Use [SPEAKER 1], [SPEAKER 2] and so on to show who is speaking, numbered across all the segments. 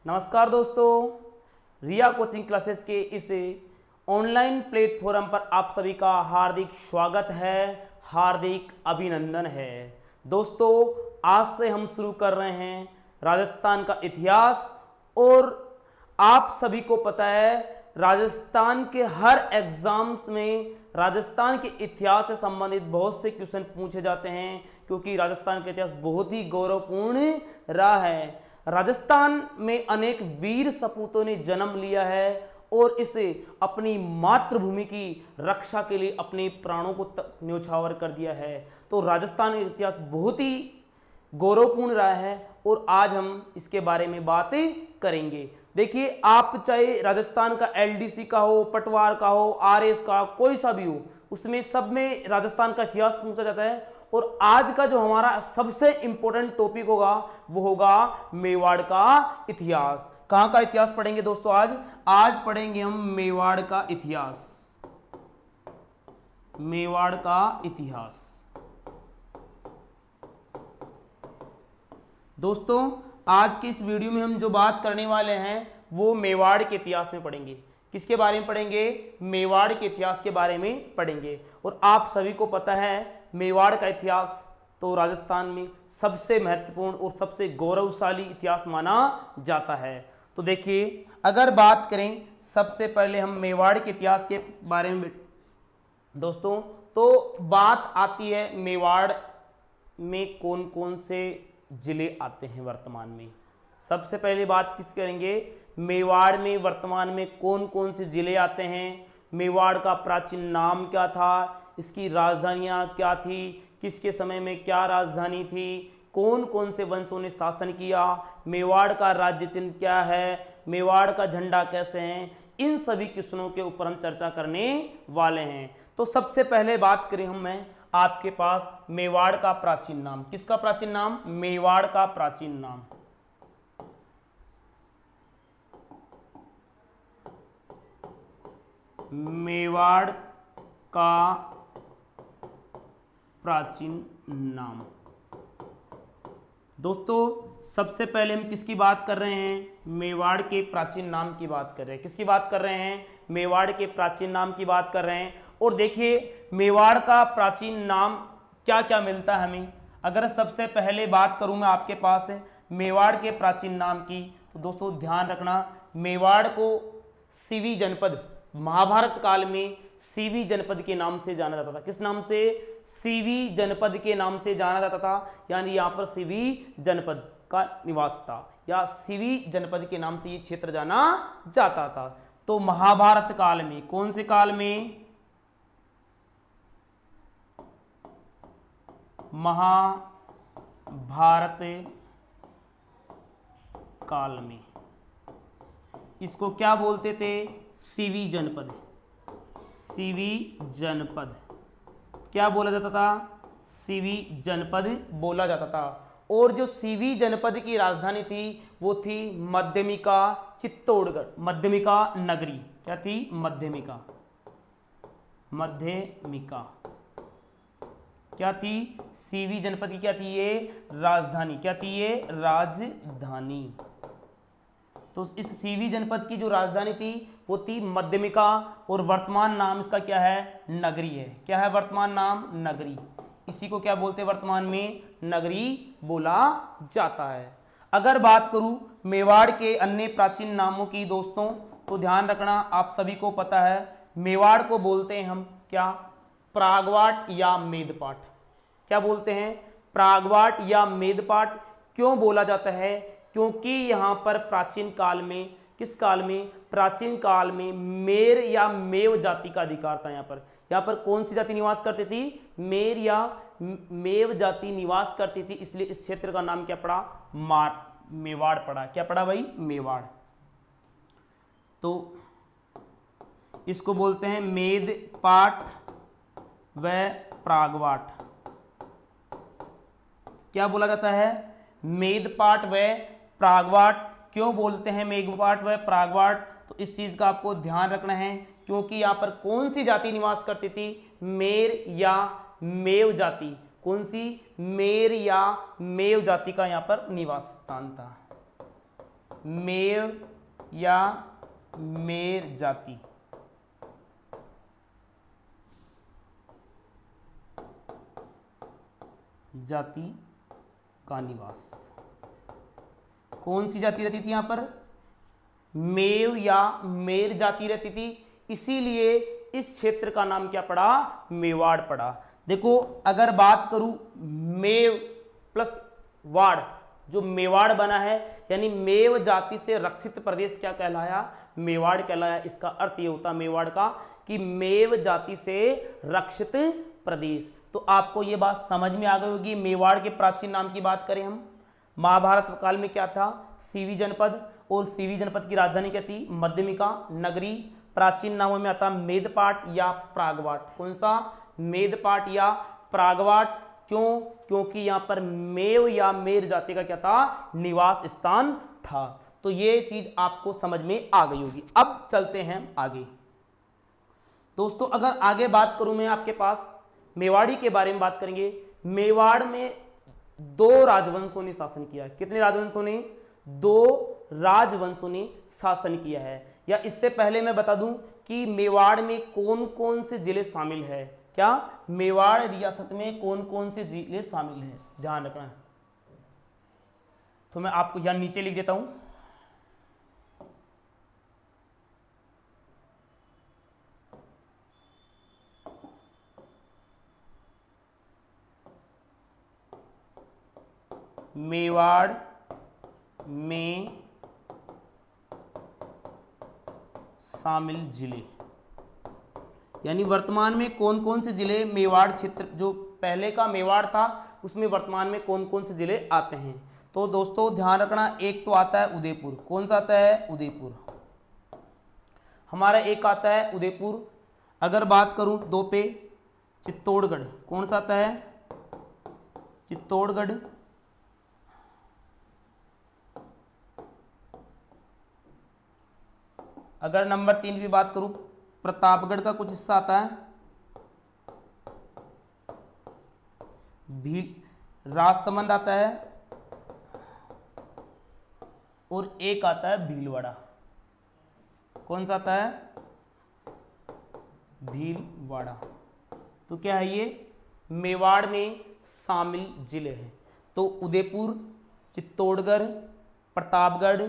[SPEAKER 1] नमस्कार दोस्तों, रिया coaching classes के इस ऑनलाइन प्लेटफॉर्म पर आप सभी का हार्दिक स्वागत है, हार्दिक अभिनंदन है। दोस्तों, आज से हम शुरू कर रहे हैं राजस्थान का इतिहास। और आप सभी को पता है, राजस्थान के हर एग्जाम्स में राजस्थान के इतिहास से संबंधित बहुत से क्वेश्चन पूछे जाते हैं, क्योंकि राजस्थान का इतिहास बहुत ही गौरवपूर्ण रहा है। राजस्थान में अनेक वीर सपूतों ने जन्म लिया है और इसे अपनी मातृभूमि की रक्षा के लिए अपने प्राणों को न्यौछावर कर दिया है। तो राजस्थान का इतिहास बहुत ही गौरवपूर्ण रहा है और आज हम इसके बारे में बातें करेंगे। देखिए, आप चाहे राजस्थान का एलडीसी का हो, पटवार का हो, आरएस का, कोई सा भी हो, उसमें सब में राजस्थान का इतिहास पूछा जाता है। और आज का जो हमारा सबसे इंपॉर्टेंट टॉपिक होगा वो होगा मेवाड़ का इतिहास। कहां का इतिहास पढ़ेंगे दोस्तों? आज पढ़ेंगे हम मेवाड़ का इतिहास। मेवाड़ का इतिहास दोस्तों, आज के इस वीडियो में हम जो बात करने वाले हैं वो मेवाड़ के इतिहास में पढ़ेंगे। किसके बारे में पढ़ेंगे? मेवाड़ के इतिहास के बारे में पढ़ेंगे। और आप सभी को पता है, मेवाड़ का इतिहास तो राजस्थान में सबसे महत्वपूर्ण और सबसे गौरवशाली इतिहास माना जाता है। तो देखिए, अगर बात करें सबसे पहले हम मेवाड़ के इतिहास के बारे में दोस्तों, तो बात आती है मेवाड़ में कौन कौन से जिले आते हैं वर्तमान में। सबसे पहले बात किस करेंगे? मेवाड़ में वर्तमान में कौन कौन से जिले आते हैं, मेवाड़ का प्राचीन नाम क्या था, इसकी राजधानियाँ क्या थी, किसके समय में क्या राजधानी थी, कौन कौन से वंशों ने शासन किया, मेवाड़ का राज्य चिन्ह क्या है, मेवाड़ का झंडा कैसे है, इन सभी क्वेश्चनों के ऊपर हम चर्चा करने वाले हैं। तो सबसे पहले बात करें मैं आपके पास मेवाड़ का प्राचीन नाम। किसका प्राचीन नाम? मेवाड़ का प्राचीन नाम। मेवाड़ का प्राचीन नाम दोस्तों, सबसे पहले हम किसकी बात कर रहे हैं? मेवाड़ के प्राचीन नाम की बात कर रहे हैं। किसकी बात कर रहे हैं? मेवाड़ के प्राचीन नाम की बात कर रहे हैं। और देखिए, मेवाड़ का प्राचीन नाम क्या क्या मिलता है हमें। अगर सबसे पहले बात करूं मैं आपके पास है मेवाड़ के प्राचीन नाम की, तो दोस्तों ध्यान रखना, मेवाड़ को सीवी जनपद, महाभारत काल में सीवी जनपद के नाम से जाना जाता था। किस नाम से? सीवी जनपद के नाम से जाना जाता था। यानी यहां पर सीवी जनपद का निवास था, या सीवी जनपद के नाम से ये क्षेत्र जाना जाता था। तो महाभारत काल में, कौन से काल में? महाभारत काल में इसको क्या बोलते थे? सीवी जनपद। सीवी जनपद क्या बोला जाता था? सीवी जनपद बोला जाता था। और जो सीवी जनपद की राजधानी थी वो थी मध्यमिका चित्तौड़गढ़, मध्यमिका नगरी। क्या थी? मध्यमिका। मध्यमिका क्या थी? सीवी जनपद की क्या थी? ये राजधानी। क्या थी? ये राजधानी। तो इस सीवी जनपद की जो राजधानी थी वो थी मध्यमिका, और वर्तमान नाम इसका क्या है? नगरी है। क्या है वर्तमान नाम? नगरी। इसी को क्या बोलते हैं वर्तमान में? नगरी बोला जाता है। अगर बात करूं मेवाड़ के अन्य प्राचीन नामों की दोस्तों, तो ध्यान रखना, आप सभी को पता है मेवाड़ को बोलते हैं हम क्या? प्रागवाट या मेदपाट। क्या बोलते हैं? प्रागवाट या मेदपाट। क्यों बोला जाता है? क्योंकि यहां पर प्राचीन काल में, किस काल में? प्राचीन काल में मेर या मेव जाति का अधिकार था। यहां पर कौन सी जाति निवास करती थी? मेर या मेव जाति निवास करती थी। इसलिए इस क्षेत्र का नाम क्या पड़ा? मेवाड़ पड़ा। क्या पड़ा भाई? मेवाड़। तो इसको बोलते हैं मेदपाट व प्रागवाट। क्या बोला जाता है? मेदपाट व प्रागवाट। क्यों बोलते हैं मेदपाट व प्रागवाट? तो इस चीज का आपको ध्यान रखना है, क्योंकि यहां पर कौन सी जाति निवास करती थी? मेर या मेव जाति। कौन सी? मेर या मेव जाति का यहां पर निवास स्थान था। मेव या मेर जाति। जाति का निवास। कौन सी जाति रहती थी यहां पर? मेव या मेर जाति रहती थी, इसीलिए इस क्षेत्र का नाम क्या पड़ा? मेवाड़ पड़ा। देखो अगर बात करूं मेव प्लस वाड़, जो मेवाड़ बना है, यानी मेव जाति से रक्षित प्रदेश क्या कहलाया? मेवाड़ कहलाया। इसका अर्थ ये होता मेवाड़ का कि मेव जाति से रक्षित प्रदेश। तो आपको ये बात समझ में आ गई होगी। मेवाड़ के प्राचीन नाम की बात करें हम, महाभारत काल में क्या था? सीवी जनपद, और सीवी जनपद की राजधानी क्या थी? मध्यमिका नगरी। प्राचीन नामों में आता मेदपाट या प्रागवाट। कौन सा? मेदपाट या प्रागवाट। क्यों? क्योंकि यहां पर मेव या मेर जाति का क्या था? निवास स्थान था। तो ये चीज आपको समझ में आ गई होगी। अब चलते हैं आगे। दोस्तों अगर आगे बात करूं मैं आपके पास मेवाड़ी के बारे में बात करेंगे। मेवाड़ में 2 राजवंशों ने शासन किया है। कितने राजवंशों ने? 2 राजवंशों ने शासन किया है। या इससे पहले मैं बता दूं कि मेवाड़ में कौन कौन से जिले शामिल है। क्या मेवाड़ रियासत में कौन कौन से जिले शामिल हैं? ध्यान रखना है। तो मैं आपको यहां नीचे लिख देता हूं। मेवाड़ में शामिल जिले, यानी वर्तमान में कौन कौन से जिले मेवाड़ क्षेत्र, जो पहले का मेवाड़ था उसमें वर्तमान में कौन कौन से जिले आते हैं। तो दोस्तों ध्यान रखना, एक तो आता है उदयपुर। कौन सा आता है? उदयपुर हमारा एक आता है उदयपुर। अगर बात करूं 2 पे, चित्तौड़गढ़। कौन सा आता है? चित्तौड़गढ़। अगर नंबर 3 की बात करूं, प्रतापगढ़ का कुछ हिस्सा आता है। राजसमंद आता है, और एक आता है भीलवाड़ा। कौन सा आता है? भीलवाड़ा। तो क्या है ये? मेवाड़ में शामिल जिले हैं। तो उदयपुर, चित्तौड़गढ़, प्रतापगढ़,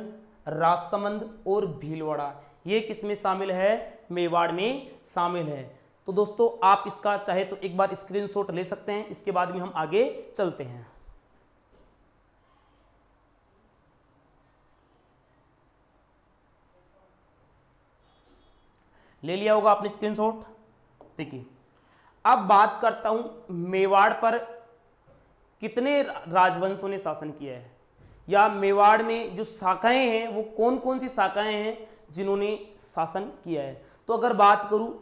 [SPEAKER 1] राजसमंद और भीलवाड़ा, ये किस में शामिल है? मेवाड़ में शामिल है। तो दोस्तों आप इसका चाहे तो एक बार स्क्रीनशॉट ले सकते हैं, इसके बाद में हम आगे चलते हैं। ले लिया होगा आपने स्क्रीनशॉट। देखिए अब बात करता हूं मेवाड़ पर कितने राजवंशों ने शासन किया है, या मेवाड़ में जो शाखाएं हैं वो कौन कौन सी शाखाएं हैं जिन्होंने शासन किया है। तो अगर बात करूं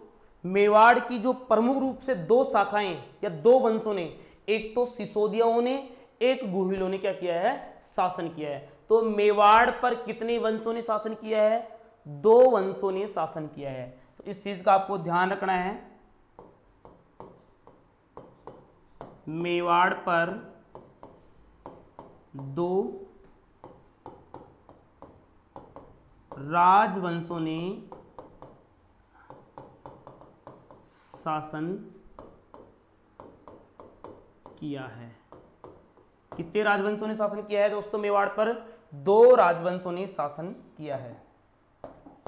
[SPEAKER 1] मेवाड़ की जो प्रमुख रूप से 2 शाखाएं या 2 वंशों ने, एक तो सिसोदियाओं ने, एक गुहिलों ने क्या किया है? शासन किया है। तो मेवाड़ पर कितने वंशों ने शासन किया है? 2 वंशों ने शासन किया है। तो इस चीज का आपको ध्यान रखना है। मेवाड़ पर 2 राजवंशों ने शासन किया है। कितने राजवंशों ने शासन किया है दोस्तों? मेवाड़ पर 2 राजवंशों ने शासन किया है।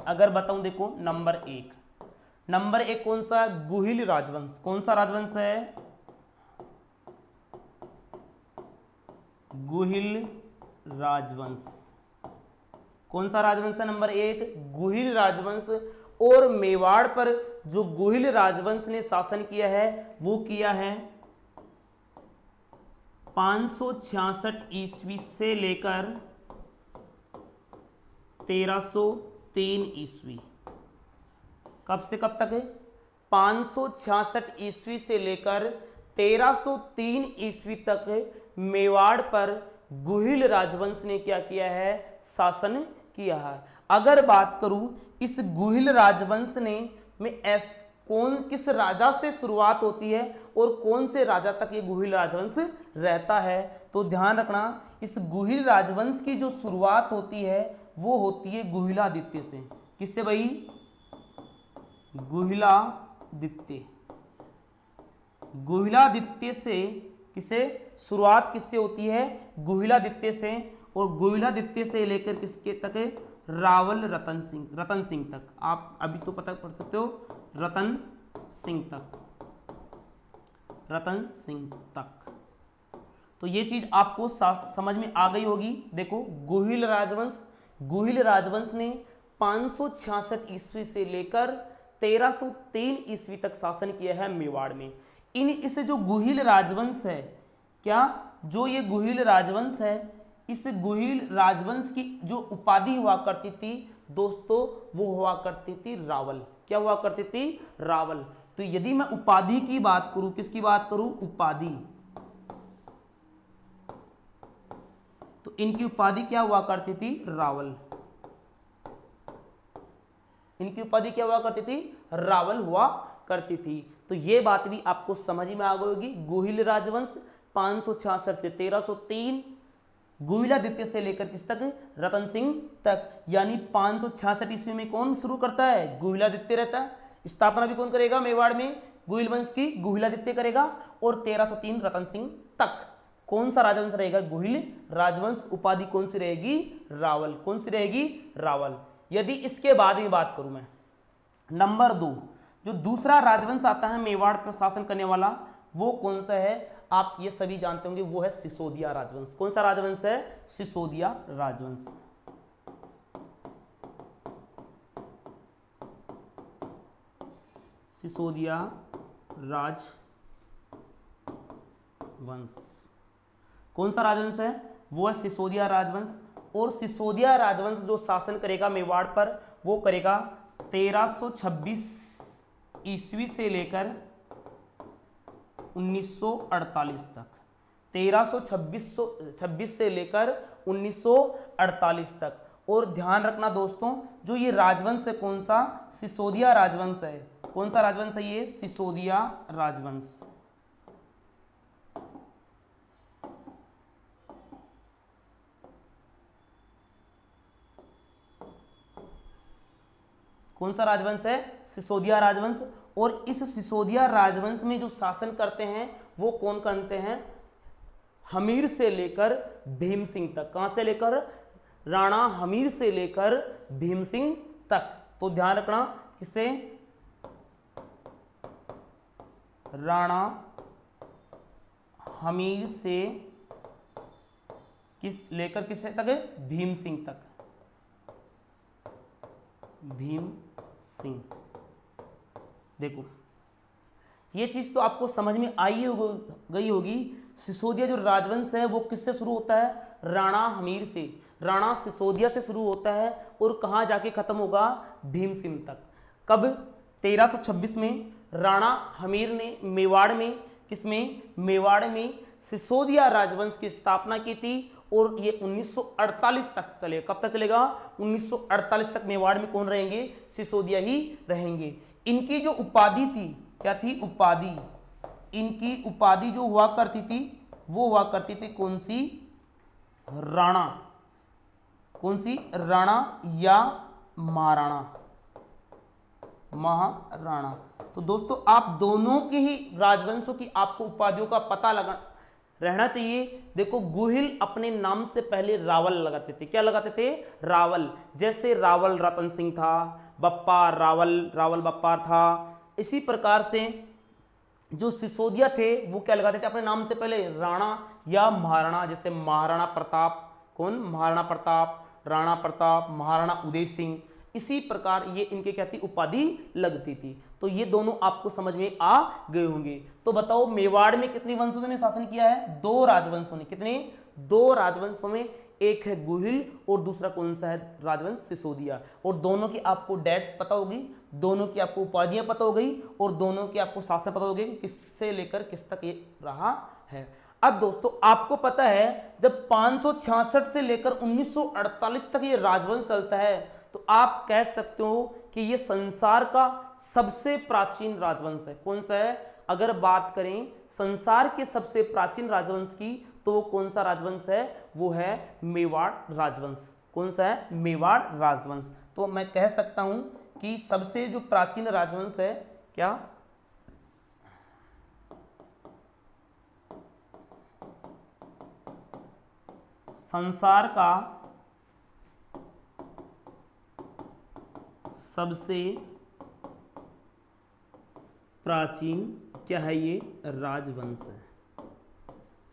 [SPEAKER 1] अगर बताऊं देखो नंबर 1 कौन सा? गुहिल राजवंश। कौन सा राजवंश है? गुहिल राजवंश। कौन सा राजवंश है? नंबर 1 गुहिल राजवंश। और मेवाड़ पर जो गुहिल राजवंश ने शासन किया है वो किया है 566 ईस्वी से लेकर 1303 ईस्वी। कब से कब तक है? 566 ईस्वी से लेकर 1303 ईस्वी तक मेवाड़ पर गुहिल राजवंश ने क्या किया है? शासन किया है। अगर बात करूं इस गुहिल राजवंश में किस राजा से शुरुआत होती है और कौन से राजा तक ये गुहिल राजवंश रहता है, तो ध्यान रखना इस गुहिल राजवंश की जो शुरुआत होती है वो होती है गुहिलादित्य से। किससे भाई? गुहिलादित्य। गुहिलादित्य से किसे शुरुआत किससे होती है? गुहिलादित्य से। और गुहिलादित्य से लेकर किसके तक? रावल रतन सिंह तक। आप अभी तो पता कर सकते हो, रतन सिंह तक। तो ये चीज आपको समझ में आ गई होगी। देखो, गुहिल राजवंश ने 566 ईस्वी से लेकर 1303 ईस्वी तक शासन किया है मेवाड़ में। इस जो गुहिल राजवंश है, क्या जो ये गुहिल राजवंश है, इस गुहिल राजवंश की जो उपाधि हुआ करती थी दोस्तों, वो हुआ करती थी रावल। क्या हुआ करती थी? रावल। तो यदि मैं उपाधि की बात करूं, किसकी बात करूं? उपाधि। तो इनकी उपाधि क्या हुआ करती थी? रावल। इनकी उपाधि क्या हुआ करती थी? रावल हुआ करती थी। तो ये बात भी आपको समझ में आ गई होगी। गुहिल राजवंश 566 से 1303, गुहिलादित्य से लेकर किस तक? रतन सिंह तक। यानी 566 ईस्वी में कौन शुरू करता है? गुहिलादित्य रहता है। स्थापना भी कौन करेगा मेवाड़ में? गुहिल वंश की गुहिलादित्य करेगा। और 1303 रतन सिंह तक कौन सा राजवंश रहेगा? गुहिल राजवंश। उपाधि कौन सी रहेगी? रावल। कौन सी रहेगी? रावल। यदि इसके बाद में बात करूं मैं, नंबर 2 जो दूसरा राजवंश आता है मेवाड़ पर शासन करने वाला, वो कौन सा है? आप ये सभी जानते होंगे, वो है सिसोदिया राजवंश। कौन सा राजवंश है? सिसोदिया राजवंश। सिसोदिया राजवंश। कौन सा राजवंश है? वो है सिसोदिया राजवंश। और सिसोदिया राजवंश जो शासन करेगा मेवाड़ पर, वो करेगा 1326 ईस्वी से लेकर 1948 तक। 1326 से लेकर 1948 तक। और ध्यान रखना दोस्तों, जो ये राजवंश है कौन सा? सिसोदिया राजवंश है। कौन सा राजवंश है ये? सिसोदिया राजवंश। कौन सा राजवंश है? सिसोदिया राजवंश। और इस सिसोदिया राजवंश में जो शासन करते हैं वो कौन करते हैं? हमीर से लेकर भीम सिंह तक। कहां से लेकर? राणा हमीर से लेकर भीम सिंह तक। तो ध्यान रखना, किसे? राणा हमीर से लेकर किसे तक? भीम सिंह तक। भीम सिंह। देखो, ये चीज तो आपको समझ में गई होगी। सिसोदिया जो राजवंश है वो किससे शुरू होता है? राणा हमीर से। राणा सिसोदिया से शुरू होता है और कहां जाके खत्म होगा? भीम सिंह तक। कब? 1326 में राणा हमीर ने मेवाड़ में, किसमें? मेवाड़ में सिसोदिया राजवंश की स्थापना की थी। और ये 1948 तक चलेगा। कब तक चलेगा? 1948 तक मेवाड़ में कौन रहेंगे? सिसोदिया ही रहेंगे। इनकी जो उपाधि थी, क्या थी? उपाधि। इनकी उपाधि जो हुआ करती थी वो हुआ करती थी कौन सी? राणा। कौन सी? राणा या महाराणा। महाराणा। तो दोस्तों, आप दोनों के ही राजवंशों की आपको उपाधियों का पता लगा रहना चाहिए। देखो, गुहिल अपने नाम से पहले रावल लगाते थे। क्या लगाते थे? रावल। जैसे रावल रतन सिंह था, बप्पार रावल बप्पार था। इसी प्रकार से जो सिसोदिया थे वो क्या लगाते थे अपने नाम से पहले? राणा या महाराणा। जैसे महाराणा प्रताप। कौन? महाराणा प्रताप, राणा प्रताप, महाराणा उदय सिंह। इसी प्रकार ये इनके क्या थी? उपाधि लगती थी। तो ये दोनों आपको समझ में आ गए होंगे। तो बताओ, मेवाड़ में कितने वंशों ने शासन किया है? 2 राजवंशों ने। कितने? 2 राजवंशों में। एक है गुहिल और दूसरा कौन सा है? राजवंश सिसोदिया। और दोनों की आपको डेट पता होगी, दोनों की आपको उपाधियां पता हो गई, और दोनों की आपको शासन पता हो गया कि किससे लेकर किस तक ये रहा है। अब दोस्तों, आपको पता है जब 566 से लेकर 1948 तक ये राजवंश चलता है, तो आप कह सकते हो कि ये संसार का सबसे प्राचीन राजवंश है। कौन सा है? अगर बात करें संसार के सबसे प्राचीन राजवंश की, तो वो कौन सा राजवंश है? वो है मेवाड़ राजवंश। कौन सा है? मेवाड़ राजवंश। तो मैं कह सकता हूं कि सबसे जो प्राचीन राजवंश है, क्या? संसार का सबसे प्राचीन क्या है? ये राजवंश है।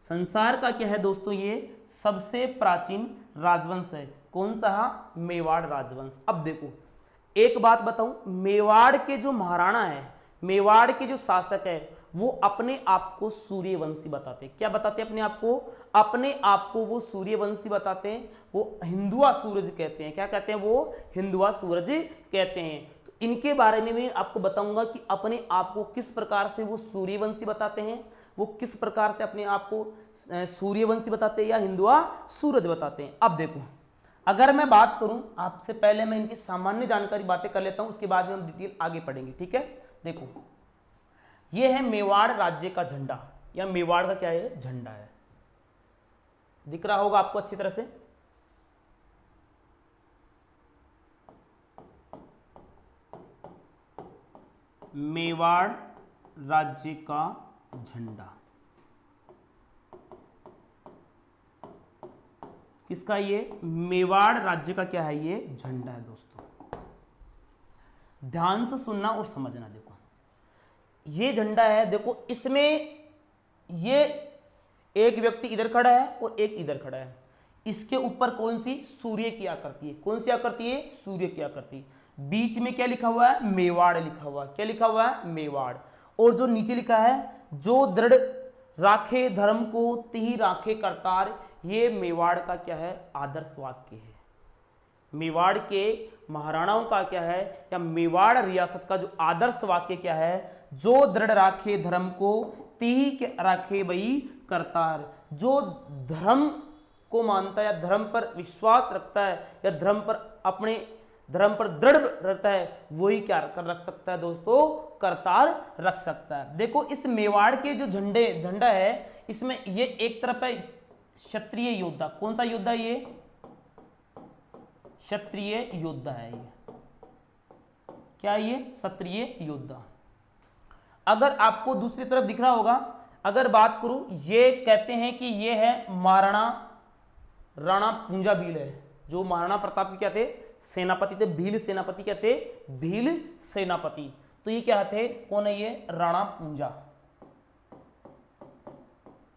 [SPEAKER 1] संसार का क्या है दोस्तों? ये सबसे प्राचीन राजवंश है। कौन सा? मेवाड़ राजवंश। अब देखो एक बात बताऊं, मेवाड़ के जो महाराणा है, मेवाड़ के जो शासक है, वो अपने आप को सूर्यवंशी बताते हैं। क्या बताते हैं अपने आप को? अपने आप को वो सूर्यवंशी बताते हैं। वो हिंदुआ सूरज कहते हैं। क्या कहते हैं? वो हिंदुआ सूरज कहते हैं। तो इनके बारे में मैं आपको बताऊंगा कि अपने आप को किस प्रकार से वो सूर्यवंशी बताते हैं, वो किस प्रकार से अपने आप को सूर्यवंशी बताते हैं या हिंदुआ सूरज बताते हैं। अब देखो, अगर मैं बात करूं, आपसे पहले मैं इनकी सामान्य जानकारी बातें कर लेता हूं, उसके बाद में हम डिटेल आगे पढ़ेंगे। ठीक है, देखो ये है मेवाड़ राज्य का झंडा, या मेवाड़ का क्या है? झंडा है। दिख रहा होगा आपको अच्छी तरह से। मेवाड़ राज्य का झंडा किसका? ये मेवाड़ राज्य का क्या है? ये झंडा है दोस्तों। ध्यान से सुनना और समझना। देखो ये झंडा है, देखो इसमें ये एक व्यक्ति इधर खड़ा है और एक इधर खड़ा है। इसके ऊपर कौन सी? सूर्य की आकृति है। कौन सी आकृति है? सूर्य की आकृति। बीच में क्या लिखा हुआ है? मेवाड़ लिखा हुआ है। क्या लिखा हुआ है? मेवाड़। और जो नीचे लिखा है, जो दृढ़ राखे धर्म को तिहि राखे करतार, ये मेवाड़ का क्या है? आदर्श वाक्य है। मेवाड़ के महाराणाओं का क्या है, या मेवाड़ रियासत का जो आदर्श वाक्य क्या है? जो दृढ़ राखे धर्म को तिहि के राखे बई करतार। जो धर्म को मानता है या धर्म पर विश्वास रखता है या धर्म पर अपने धर्म पर दृढ़ रहता है, वही क्या कर रख सकता है दोस्तों? करतार रख सकता है। देखो इस मेवाड़ के जो झंडा है, इसमें ये एक तरफ है क्षत्रिय योद्धा। कौन सा योद्धा? ये क्षत्रिय योद्धा है। ये क्या? ये क्षत्रिय योद्धा। अगर आपको दूसरी तरफ दिख रहा होगा, अगर बात करूं, ये कहते हैं कि ये है महाराणा राणा पूंजा भील है। जो महाराणा प्रताप के क्या थे? सेनापति थे। भील सेनापति क्या थे? भील सेनापति। तो ये क्या थे? कौन है ये? राणा पूंजा।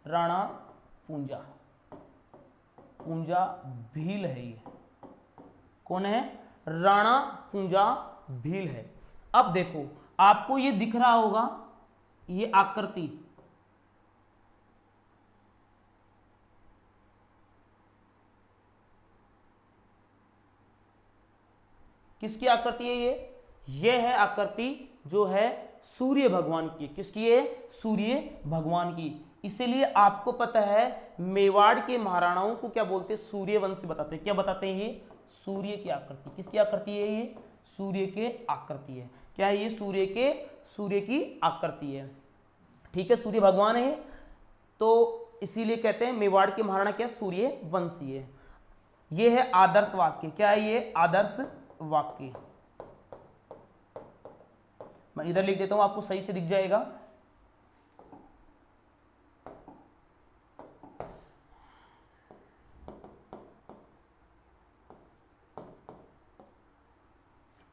[SPEAKER 1] राणा पूंजा, पूंजा भील है। ये कौन है? राणा पूंजा भील है। अब देखो आपको ये दिख रहा होगा, ये आकृति, किसकी आकृति है? ये है आकृति जो है सूर्य भगवान की। किसकी है? सूर्य भगवान की। इसीलिए आपको पता है मेवाड़ के महाराणाओं को क्या बोलते हैं? सूर्यवंशी बताते हैं। क्या बताते हैं? ये सूर्य की आकृति। किसकी आकृति है? ये सूर्य के आकृति है। क्या है? ये सूर्य की आकृति है। ठीक है, सूर्य भगवान है, तो इसीलिए कहते हैं मेवाड़ के महाराणा क्या? सूर्यवंशी है। ये है आदर्श वाक्य। क्या है ये? आदर्श वाक्य। मैं इधर लिख देता हूं, आपको सही से दिख जाएगा।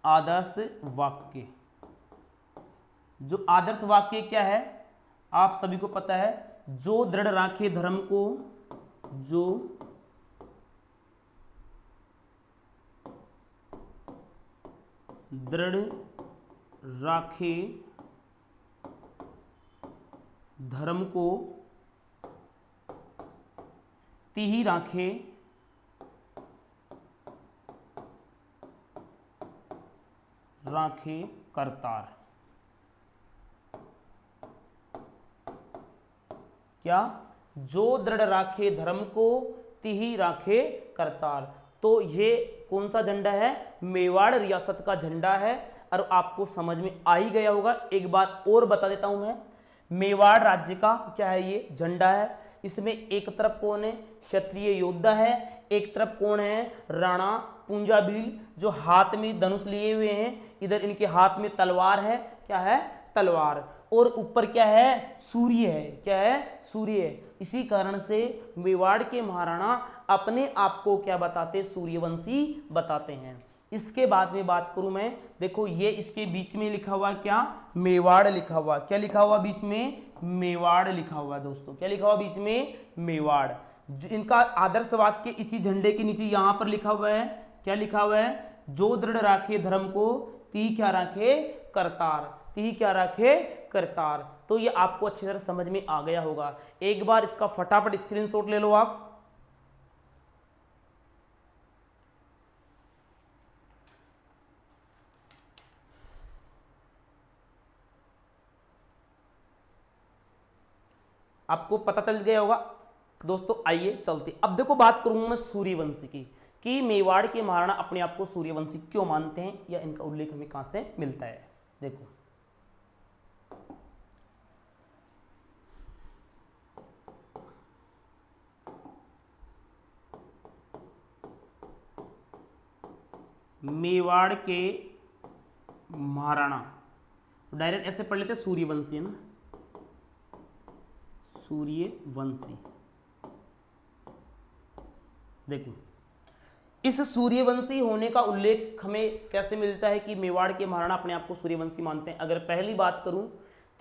[SPEAKER 1] आदर्श वाक्य। जो आदर्श वाक्य क्या है आप सभी को पता है? जो दृढ़ राखे धर्म को, जो दृढ़ राखे धर्म को तिहि राखे राखे करतार। क्या? जो दृढ़ राखे धर्म को तिहि राखे करतार। तो ये कौन सा झंडा है? मेवाड़ रियासत का झंडा है। और आपको समझ में आ ही गया होगा। एक बात और बता देता हूं मैं, मेवाड़ राज्य का क्या है? ये झंडा है। इसमें एक तरफ कौन है, क्षत्रिय योद्धा है, एक तरफ कौन है, राणा पुंजाबिल जो हाथ में धनुष लिए हुए हैं, इधर इनके हाथ में तलवार है, क्या है, तलवार, और ऊपर क्या है, सूर्य है, क्या है, सूर्य है। इसी कारण से मेवाड़ के महाराणा अपने आप को क्या बताते, सूर्यवंशी बताते हैं। इसके बाद में बात करूं मैं, देखो ये इसके बीच में लिखा हुआ क्या, मेवाड़ लिखा हुआ, क्या लिखा हुआ बीच में, मेवाड़ लिखा हुआ दोस्तों, क्या लिखा हुआ बीच में, मेवाड़। इनका आदर्श वाक्य इसी झंडे के नीचे यहां पर लिखा हुआ है, क्या लिखा हुआ है, जो दृढ़ राखे धर्म को ती क्या राखे करतार, ती क्या राखे करतार। तो ये आपको अच्छी तरह समझ में आ गया होगा। एक बार इसका फटाफट स्क्रीनशॉट ले लो आप। आपको पता चल गया होगा दोस्तों। आइए चलते, अब देखो बात करूंगा मैं सूर्यवंशी की, कि मेवाड़ के महाराणा अपने आप को सूर्यवंशी क्यों मानते हैं, या इनका उल्लेख हमें कहां से मिलता है। देखो मेवाड़ के महाराणा, तो डायरेक्ट ऐसे पढ़ लेते, सूर्यवंशी है ना, सूर्यवंशी। देखो इस सूर्यवंशी होने का उल्लेख हमें कैसे मिलता है कि मेवाड़ के महाराणा अपने आप को सूर्यवंशी मानते हैं। अगर पहली बात करूं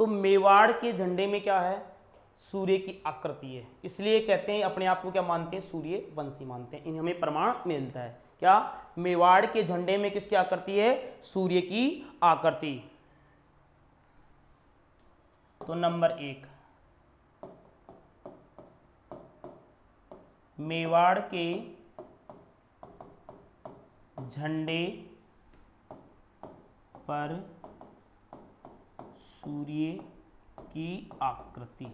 [SPEAKER 1] तो मेवाड़ के झंडे में क्या है, सूर्य की आकृति है, इसलिए कहते हैं अपने आप को क्या मानते हैं, सूर्यवंशी मानते हैं। इन हमें प्रमाण मिलता है, क्या, मेवाड़ के झंडे में किसकी आकृति है, सूर्य की आकृति। तो नंबर 1, मेवाड़ के झंडे पर सूर्य की आकृति,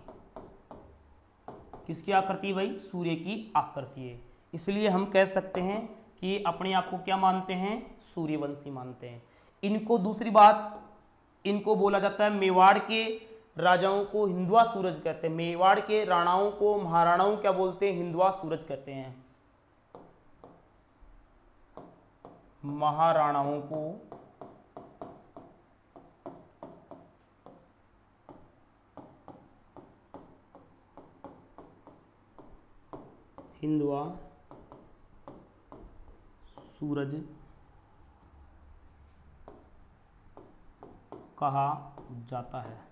[SPEAKER 1] किसकी आकृति भाई, सूर्य की आकृति है, इसलिए हम कह सकते हैं कि अपने आप को क्या मानते हैं, सूर्यवंशी मानते हैं। इनको दूसरी बात, इनको बोला जाता है, मेवाड़ के राजाओं को हिंदुआ सूरज कहते हैं, मेवाड़ के राणाओं को, महाराणाओं क्या बोलते हैं, हिंदुआ सूरज कहते हैं, महाराणाओं को हिंदुआ सूरज कहा जाता है।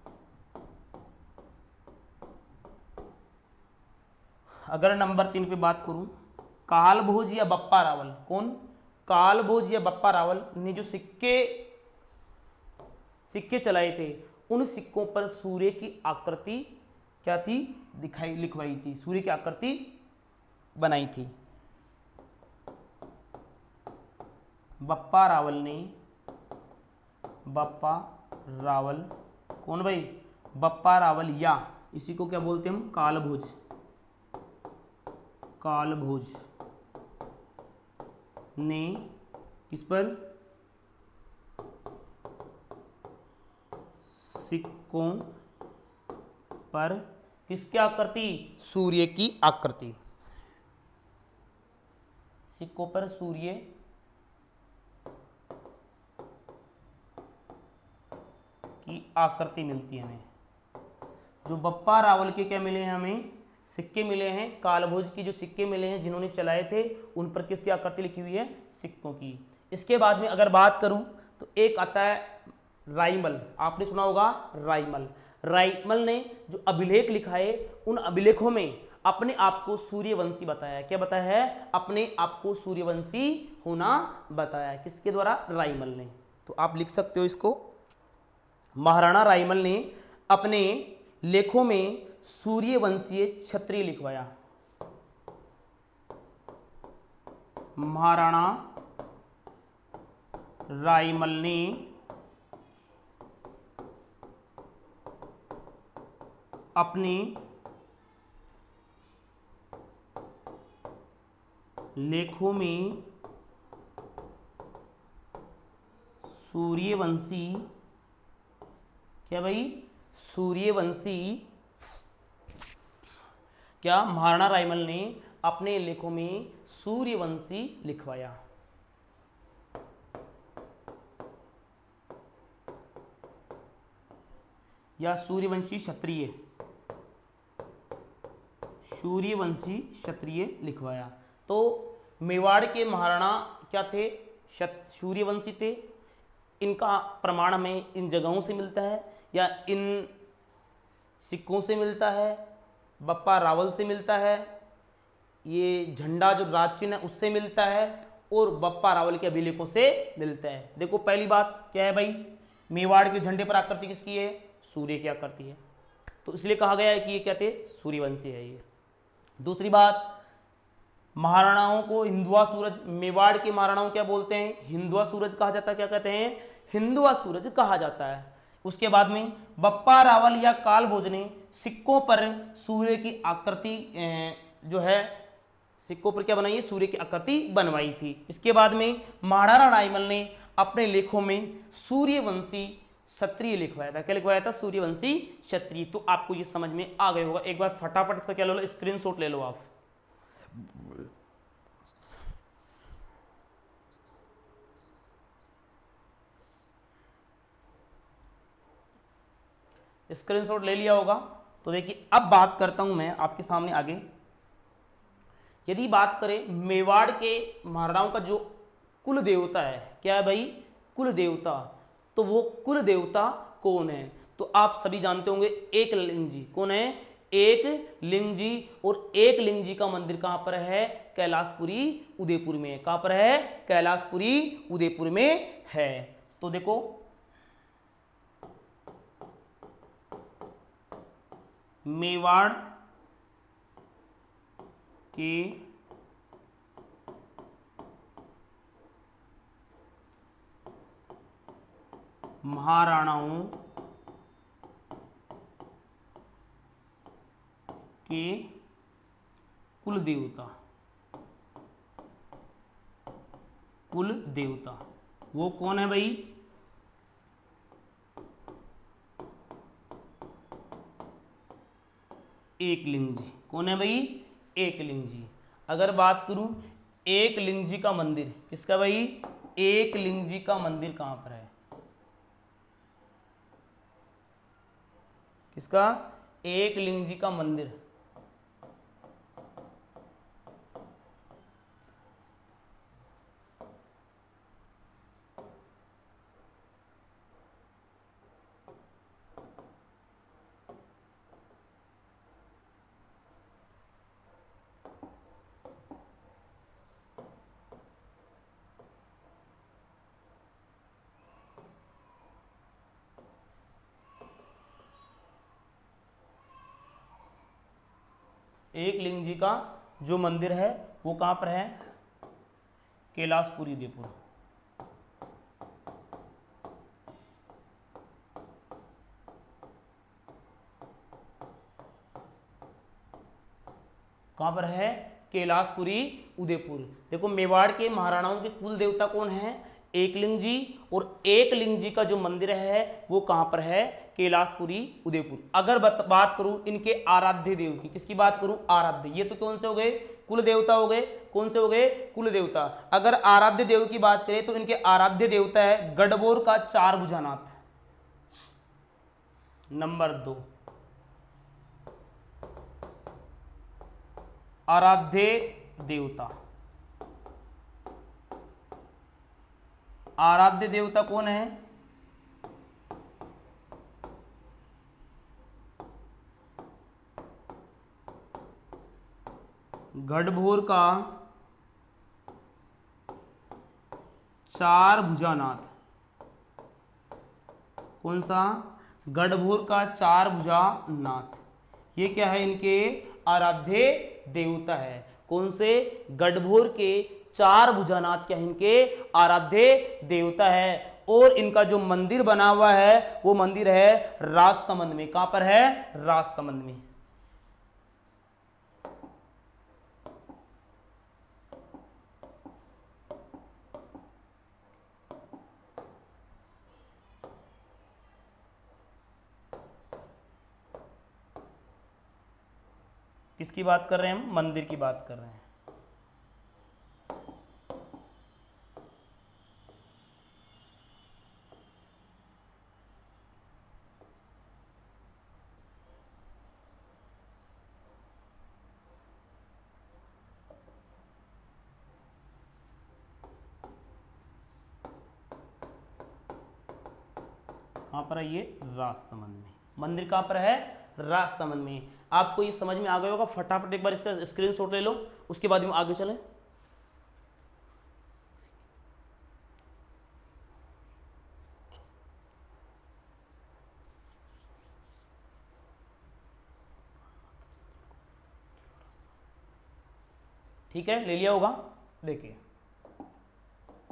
[SPEAKER 1] अगर नंबर 3 पे बात करूं, कालभोज या बप्पा रावल, कौन, कालभोज या बप्पा रावल ने जो सिक्के चलाए थे, उन सिक्कों पर सूर्य की आकृति क्या थी, लिखवाई थी, सूर्य की आकृति बनाई थी। बप्पा रावल ने, बप्पा रावल कौन भाई, बप्पा रावल, या इसी को क्या बोलते हैं हम, कालभोज, कालभोज ने किस पर, सिक्कों पर किसकी आकृति, सूर्य की आकृति, सिक्कों पर सूर्य की आकृति मिलती है हमें। जो बप्पा रावल के क्या मिले हैं हमें, सिक्के मिले हैं, कालभोज की जो सिक्के मिले हैं जिन्होंने चलाए थे, उन पर किसकी आकृति लिखी हुई है, सिक्कों की। इसके बाद में अगर बात करूं तो एक आता है राइमल, आपने सुना होगा राइमल। राइमल ने जो अभिलेख लिखा है, उन अभिलेखों में अपने आप को सूर्यवंशी बताया, क्या बताया है, अपने आप को सूर्यवंशी होना बताया, किसके द्वारा, राइमल ने। तो आप लिख सकते हो इसको, महाराणा राइमल ने अपने लेखों में सूर्यवंशीय क्षत्रिय लिखवाया। महाराणा राइमल ने अपने लेखों में सूर्यवंशी, क्या भाई, सूर्यवंशी क्या महाराणा रायमल ने अपने लेखों में सूर्यवंशी लिखवाया? या सूर्यवंशी क्षत्रिय, सूर्यवंशी क्षत्रिय लिखवाया? तो मेवाड़ के महाराणा क्या थे? सूर्यवंशी थे। इनका प्रमाण हमें इन जगहों से मिलता है या इन सिक्कों से मिलता है, बप्पा रावल से मिलता है, ये झंडा जो राज चिन्ह है उससे मिलता है, और बप्पा रावल के अभिलेखों से मिलता है। देखो पहली बात क्या है भाई, मेवाड़ के झंडे पर आकृति किसकी है? सूर्य की आकृति है, तो इसलिए कहा गया है कि ये क्या थे? सूर्यवंशी है ये। दूसरी बात, महाराणाओं को हिंदुआ सूरज, मेवाड़ के महाराणाओं क्या बोलते हैं? हिंदुआ सूरज कहा जाता है। क्या कहते हैं? हिंदुआ सूरज कहा जाता है। उसके बाद में बप्पा रावल या काल भोज ने सिक्कों पर सूर्य की आकृति जो है, सिक्कों पर क्या बनाई है? सूर्य की आकृति बनवाई थी। इसके बाद में महाराणा रायमल ने अपने लेखों में सूर्यवंशी क्षत्रिय लिखवाया था। क्या लिखवाया था? सूर्यवंशी क्षत्रिय। तो आपको ये समझ में आ गया होगा। एक बार फटाफट से क्या ले लो, स्क्रीनशॉट ले लो आप। स्क्रीनशॉट ले लिया होगा। तो देखिए अब बात करता हूं मैं आपके सामने आगे। यदि बात करें मेवाड़ के महाराणाओं का जो कुल देवता है, क्या है भाई? कुल देवता। तो वो कुल देवता कौन है? तो आप सभी जानते होंगे, एक लिंग जी। कौन है? एक लिंग जी। और एक लिंग जी का मंदिर कहां पर है? कैलाशपुरी उदयपुर में। कहां पर है? कैलाशपुरी उदयपुर में है। तो देखो मेवाड़ के महाराणाओं के कुल देवता, कुल देवता वो कौन है भाई? एकलिंग जी। कौन है भाई? एकलिंग जी। अगर बात करूं एकलिंग जी का मंदिर, किसका भाई? एकलिंग जी का मंदिर कहां पर है? किसका? एकलिंग जी का मंदिर। एकलिंग जी का जो मंदिर है वो कहां पर है? कैलाशपुरी उदयपुर। कहां पर है? कैलाशपुरी उदयपुर। देखो मेवाड़ के महाराणाओं के कुल देवता कौन है? एकलिंग जी। और एकलिंग जी का जो मंदिर है वो कहां पर है? कैलाशपुरी उदयपुर। अगर बात करूं इनके आराध्य देव की, किसकी बात करूं? आराध्य। ये तो कौन से हो गए? कुल देवता हो गए। कौन से हो गए? कुल देवता। अगर आराध्य देव की बात करें तो इनके आराध्य देवता है गढ़बोर का चार भुजानाथ। नंबर 2 आराध्य देवता। आराध्य देवता कौन है? गढ़बोर का चार भुजानाथ। कौन सा? गढ़बोर का चार भुजानाथ। ये क्या है? इनके आराध्य देवता है। कौन से? गढ़बोर के चार भुजानाथ क्या है? इनके आराध्य देवता है। और इनका जो मंदिर बना हुआ है वो मंदिर है राजसमंद में। कहां पर है? राजसमंद में। किसकी बात कर रहे हैं हम? मंदिर की बात कर रहे हैं। कहाँ पर है ये? राजसमंद में। मंदिर कहाँ पर है? राजसमंद में। आपको ये समझ में आ गया होगा। फटाफट एक बार इसका स्क्रीनशॉट ले लो, उसके बाद हम आगे चलें। ठीक है, ले लिया होगा। देखिए,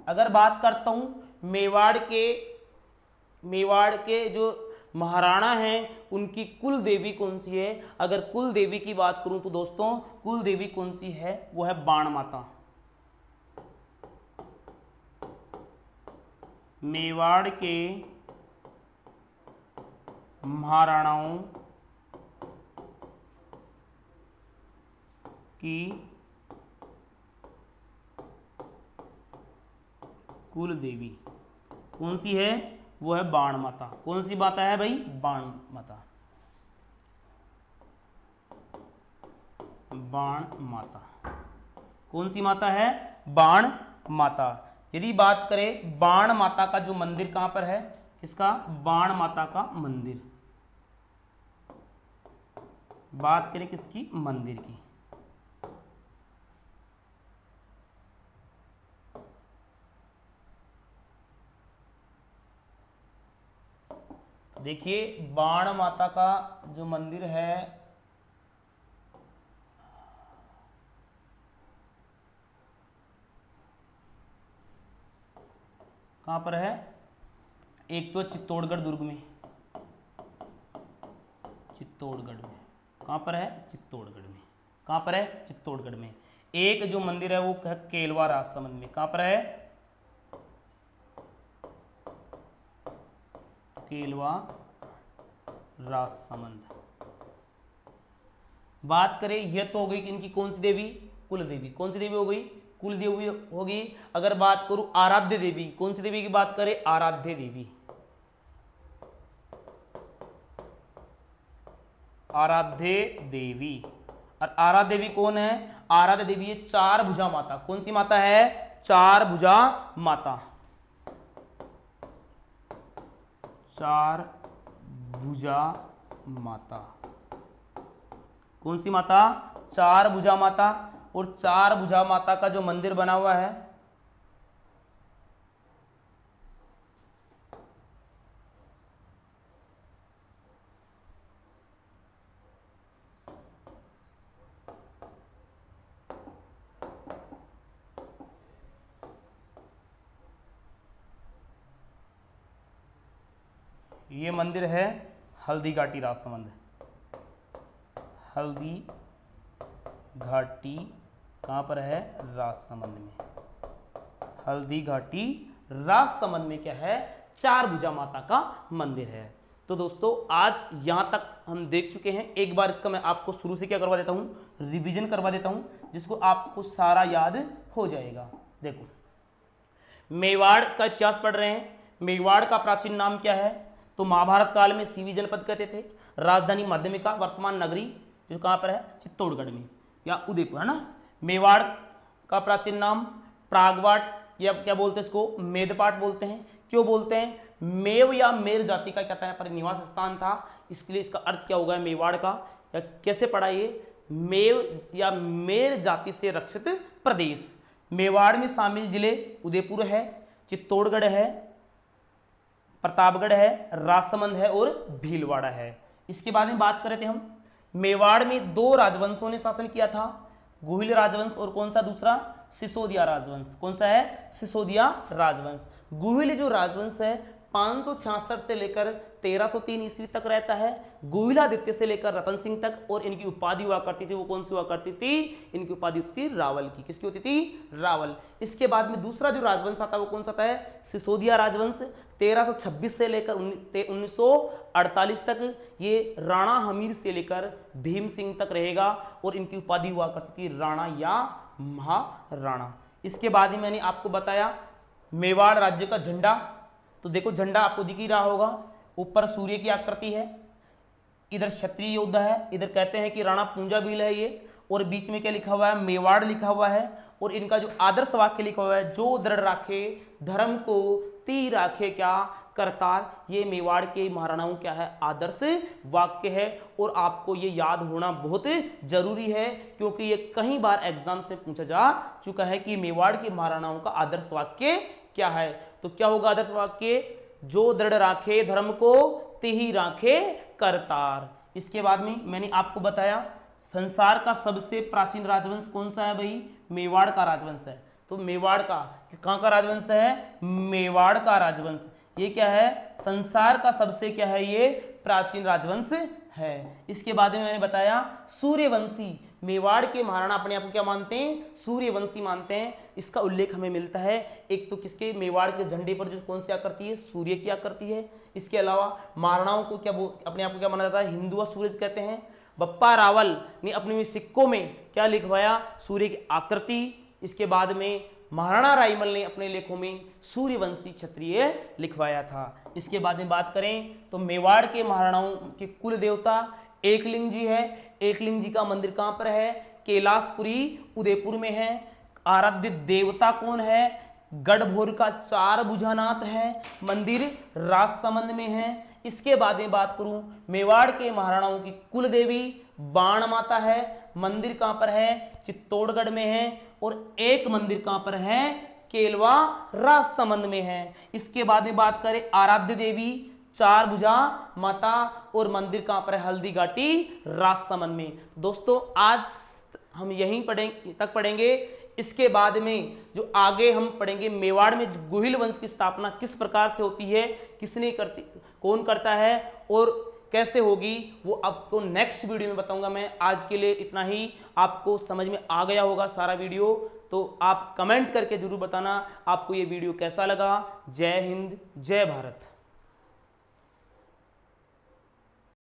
[SPEAKER 1] अगर बात करता हूं मेवाड़ के जो महाराणा हैं उनकी कुल देवी कौन सी है? अगर कुल देवी की बात करूं तो दोस्तों कुल देवी कौन सी है? वो है बाण माता। मेवाड़ के महाराणाओं की कुल देवी कौन सी है? वो है बाण माता। कौन सी माता है भाई? बाण माता। बाण माता कौन सी माता है? बाण माता। यदि बात करें बाण माता का जो मंदिर कहां पर है? किसका? बाण माता का मंदिर। बात करें किसकी? मंदिर की। देखिए, बाण माता का जो मंदिर है कहां पर है? एक तो चित्तौड़गढ़ दुर्ग में। चित्तौड़गढ़ में। कहां पर है? चित्तौड़गढ़ में। कहां पर है? चित्तौड़गढ़ में। एक जो मंदिर है वो है केलवा राजसमंद में। कहां पर है? केलवा राजसमंद। बात करें, यह तो हो गई इनकी कौन सी देवी? कुल देवी। कौन सी देवी हो गई? कुल देवी होगी। अगर बात करूं आराध्य देवी, कौन सी देवी की बात करें? आराध्य देवी। आराध्य देवी। और आराध्य देवी कौन है? आराध्य देवी है चार भुजा माता। कौन सी माता है? चार भुजा माता। चार भुजा माता। कौन सी माता? चार भुजा माता। और चार भुजा माता का जो मंदिर बना हुआ है ये मंदिर है हल्दी घाटी राजसमंद। हल्दी घाटी कहाँ पर है? राजसमंद में। हल्दी घाटी राजसमंद में क्या है? चार भुजा माता का मंदिर है। तो दोस्तों आज यहां तक हम देख चुके हैं। एक बार इसका मैं आपको शुरू से क्या करवा देता हूं? रिवीजन करवा देता हूं, जिसको आपको सारा याद हो जाएगा। देखो, मेवाड़ का इतिहास पढ़ रहे हैं। मेवाड़ का प्राचीन नाम क्या है? तो महाभारत काल में सीवी जनपद कहते थे। राजधानी माध्यमिका वर्तमान नगरी जो कहां पर है? चित्तौड़गढ़ में या उदयपुर, है ना। मेवाड़ का प्राचीन नाम प्रागवाट या क्या बोलते हैं इसको? मेदपाट बोलते हैं। क्यों बोलते हैं? मेव या मेर जाति का क्या था? पर निवास स्थान था। इसके लिए इसका अर्थ क्या होगा मेवाड़ का? या कैसे पढ़ा ये? मेव या मेर जाति से रक्षित प्रदेश। मेवाड़ में शामिल जिले उदयपुर है, चित्तौड़गढ़ है, प्रतापगढ़ है, राजसमंद है और भीलवाड़ा है। इसके बाद में बात करें थे हम, मेवाड़ में दो राजवंशों ने शासन किया था, गोहिल राजवंश और कौन सा दूसरा? सिसोदिया राजवंश। कौन सा है? सिसोदिया राजवंश। गोहिल जो राजवंश है 566 से लेकर 1303 ईस्वी तक रहता है। गोहिलादित्य से लेकर रतन सिंह तक। और इनकी उपाधि हुआ करती थी, वो कौन सी हुआ करती थी? इनकी उपाधि होती थी रावल की। किसकी होती थी? रावल। इसके बाद में दूसरा जो राजवंश आता है वो कौन सा था? सिसोदिया राजवंश। 1326 से लेकर 1948 तक ये राणा हमीर से लेकर भीम सिंह तक रहेगा और इनकी उपाधि हुआ करती थी राणा या महाराणा। इसके बाद ही मैंने आपको बताया मेवाड़ राज्य का झंडा। तो देखो झंडा आपको दिख ही रहा होगा, ऊपर सूर्य की आकृति है, इधर क्षत्रिय योद्धा है, इधर कहते हैं कि राणा पूंजाबिल है ये, और बीच में क्या लिखा हुआ है, मेवाड़ लिखा हुआ है। और इनका जो आदर्श वाक्य लिखा हुआ है, जो दृढ़ राखे धर्म को ती राखे क्या करतार, ये मेवाड़ के महाराणाओं क्या है, आदर्श वाक्य है। और आपको ये याद होना बहुत जरूरी है, क्योंकि ये कई बार एग्जाम से पूछा जा चुका है कि मेवाड़ के महाराणाओं का आदर्श वाक्य क्या है। तो क्या होगा आदर्श वाक्य, जो दृढ़ राखे धर्म को तिहि राखे करतार। इसके बाद में मैंने आपको बताया संसार का सबसे प्राचीन राजवंश कौन सा है भाई, मेवाड़ का राजवंश है। तो मेवाड़ का, कहां का राजवंश है, मेवाड़ का राजवंश। ये क्या है, संसार का सबसे क्या है, ये प्राचीन राजवंश है। इसके बाद में मैंने बताया सूर्यवंशी, मेवाड़ के महाराणा अपने आप को क्या मानते हैं, सूर्यवंशी मानते हैं। इसका उल्लेख हमें मिलता है एक तो किसके, मेवाड़ के झंडे पर जो कौन सी आकृति है, सूर्य की आकृति है। इसके अलावा महाराणाओं को क्या अपने आप को क्या माना जाता है, हिंदू व सूरज कहते हैं। बप्पा रावल ने अपने सिक्कों में क्या लिखवाया, सूर्य की आकृति। इसके बाद में महाराणा रायमल ने अपने लेखों में सूर्यवंशी क्षत्रिय लिखवाया था। इसके बाद में बात करें तो मेवाड़ के महाराणाओं के कुल देवता एकलिंग जी है। एकलिंग जी का मंदिर कहां पर है, कैलाशपुरी उदयपुर में है। आराध्य देवता कौन है, गढ़भोर का चार भुजानाथ है, मंदिर राजसमंद में है। इसके बाद में बात करूं मेवाड़ के महाराणाओं की कुल देवी बाण माता है, मंदिर कहां पर है, चित्तौड़गढ़ में है। और एक मंदिर कहां पर है, केलवा राजसमंद में है। इसके बाद में बात करें आराध्य देवी चार भुजा माता, और मंदिर कहां पर है, हल्दी घाटी राजसमंद में। दोस्तों आज हम यहीं पढ़ेंगे। इसके बाद में जो आगे हम पढ़ेंगे मेवाड़ में गुहिल वंश की स्थापना किस प्रकार से होती है, किसने करती, कौन करता है और कैसे होगी, वो आपको नेक्स्ट वीडियो में बताऊंगा मैं। आज के लिए इतना ही, आपको समझ में आ गया होगा सारा वीडियो। तो आप कमेंट करके जरूर बताना आपको ये वीडियो कैसा लगा। जय हिंद, जय भारत।